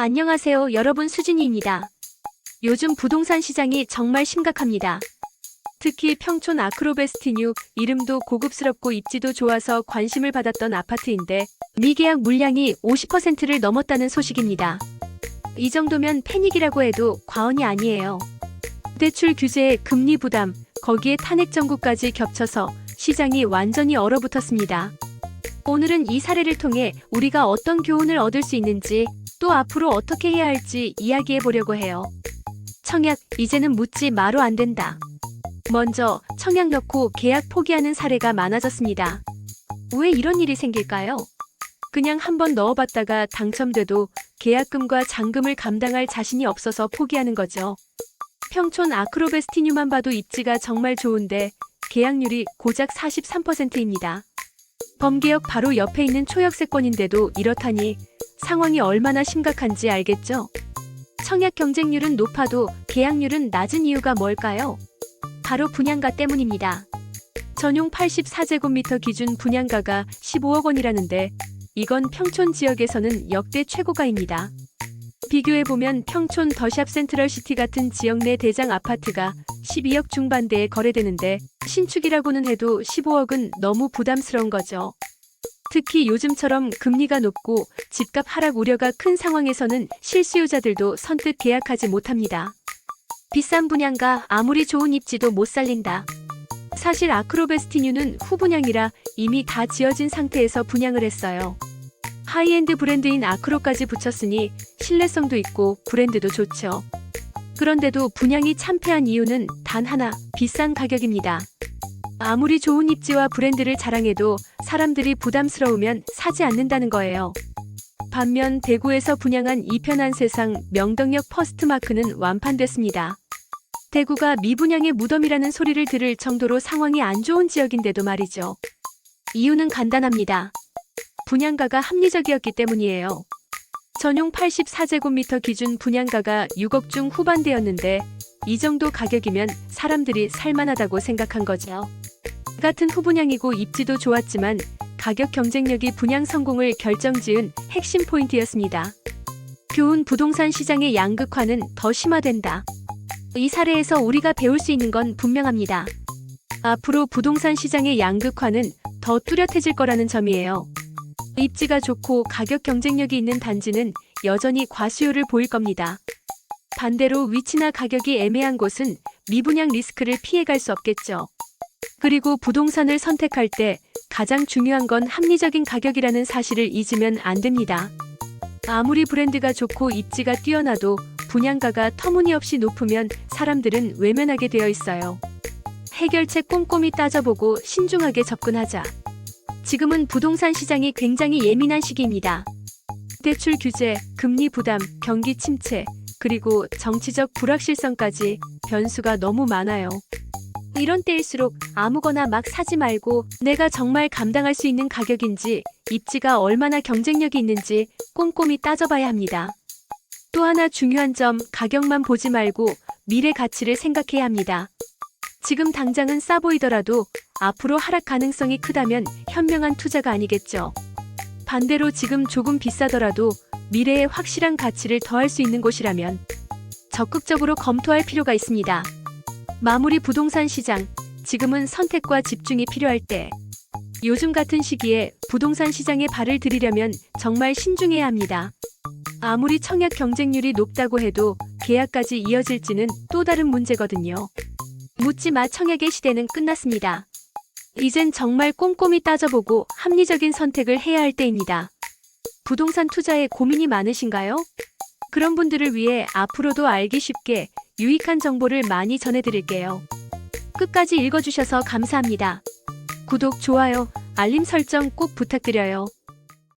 안녕하세요, 여러분. 수진이입니다. 요즘 부동산 시장이 정말 심각합니다. 특히 평촌 아크로베스티뉴, 이름도 고급스럽고 입지도 좋아서 관심을 받았던 아파트인데 미계약 물량이 50%를 넘었다는 소식입니다. 이 정도면 패닉이라고 해도 과언이 아니에요. 대출 규제에 금리 부담, 거기에 탄핵 정국까지 겹쳐서 시장이 완전히 얼어붙었습니다. 오늘은 이 사례를 통해 우리가 어떤 교훈을 얻을 수 있는지, 또 앞으로 어떻게 해야 할지 이야기해 보려고 해요. 청약, 이제는 묻지 마로 안 된다. 먼저 청약 넣고 계약 포기하는 사례가 많아졌습니다. 왜 이런 일이 생길까요? 그냥 한번 넣어봤다가 당첨돼도 계약금과 잔금을 감당할 자신이 없어서 포기하는 거죠. 평촌 아크로베스티뉴만 봐도 입지가 정말 좋은데 계약률이 고작 43%입니다. 범계역 바로 옆에 있는 초역세권인데도 이렇다니 상황이 얼마나 심각한지 알겠죠? 청약 경쟁률은 높아도 계약률은 낮은 이유가 뭘까요? 바로 분양가 때문입니다. 전용 84제곱미터 기준 분양가가 15억 원이라는데 이건 평촌 지역에서는 역대 최고가입니다. 비교해보면 평촌 더샵 센트럴시티 같은 지역 내 대장 아파트가 12억 중반대에 거래되는데 신축이라고는 해도 15억은 너무 부담스러운 거죠. 특히 요즘처럼 금리가 높고 집값 하락 우려가 큰 상황에서는 실수요자들도 선뜻 계약하지 못합니다. 비싼 분양가, 아무리 좋은 입지도 못 살린다. 사실 아크로베스티뉴는 후분양이라 이미 다 지어진 상태에서 분양을 했어요. 하이엔드 브랜드인 아크로까지 붙였으니 신뢰성도 있고 브랜드도 좋죠. 그런데도 분양이 참패한 이유는 단 하나, 비싼 가격입니다. 아무리 좋은 입지와 브랜드를 자랑해도 사람들이 부담스러우면 사지 않는다는 거예요. 반면 대구에서 분양한 이편한 세상 명덕역 퍼스트마크는 완판됐습니다. 대구가 미분양의 무덤이라는 소리를 들을 정도로 상황이 안 좋은 지역인데도 말이죠. 이유는 간단합니다. 분양가가 합리적이었기 때문이에요. 전용 84제곱미터 기준 분양가가 6억 중 후반대였는데 이 정도 가격이면 사람들이 살만하다고 생각한 거죠. 같은 후분양이고 입지도 좋았지만 가격 경쟁력이 분양 성공을 결정지은 핵심 포인트였습니다. 교훈: 부동산 시장의 양극화는 더 심화된다. 이 사례에서 우리가 배울 수 있는 건 분명합니다. 앞으로 부동산 시장의 양극화는 더 뚜렷해질 거라는 점이에요. 입지가 좋고 가격 경쟁력이 있는 단지는 여전히 과수요를 보일 겁니다. 반대로 위치나 가격이 애매한 곳은 미분양 리스크를 피해갈 수 없겠죠. 그리고 부동산을 선택할 때 가장 중요한 건 합리적인 가격이라는 사실을 잊으면 안 됩니다. 아무리 브랜드가 좋고 입지가 뛰어나도 분양가가 터무니없이 높으면 사람들은 외면하게 되어 있어요. 해결책 꼼꼼히 따져보고 신중하게 접근하자. 지금은 부동산 시장이 굉장히 예민한 시기입니다. 대출 규제, 금리 부담, 경기 침체, 그리고 정치적 불확실성까지 변수가 너무 많아요. 이런 때일수록 아무거나 막 사지 말고 내가 정말 감당할 수 있는 가격인지, 입지가 얼마나 경쟁력이 있는지 꼼꼼히 따져봐야 합니다. 또 하나 중요한 점, 가격만 보지 말고 미래 가치를 생각해야 합니다. 지금 당장은 싸 보이더라도 앞으로 하락 가능성이 크다면 현명한 투자가 아니겠죠. 반대로 지금 조금 비싸더라도 미래에 확실한 가치를 더할 수 있는 곳이라면 적극적으로 검토할 필요가 있습니다. 마무리: 부동산 시장, 지금은 선택과 집중이 필요할 때. 요즘 같은 시기에 부동산 시장에 발을 들이려면 정말 신중해야 합니다. 아무리 청약 경쟁률이 높다고 해도 계약까지 이어질지는 또 다른 문제거든요. 묻지 마 청약의 시대는 끝났습니다. 이젠 정말 꼼꼼히 따져보고 합리적인 선택을 해야 할 때입니다. 부동산 투자에 고민이 많으신가요? 그런 분들을 위해 앞으로도 알기 쉽게 유익한 정보를 많이 전해드릴게요. 끝까지 읽어주셔서 감사합니다. 구독, 좋아요, 알림 설정 꼭 부탁드려요.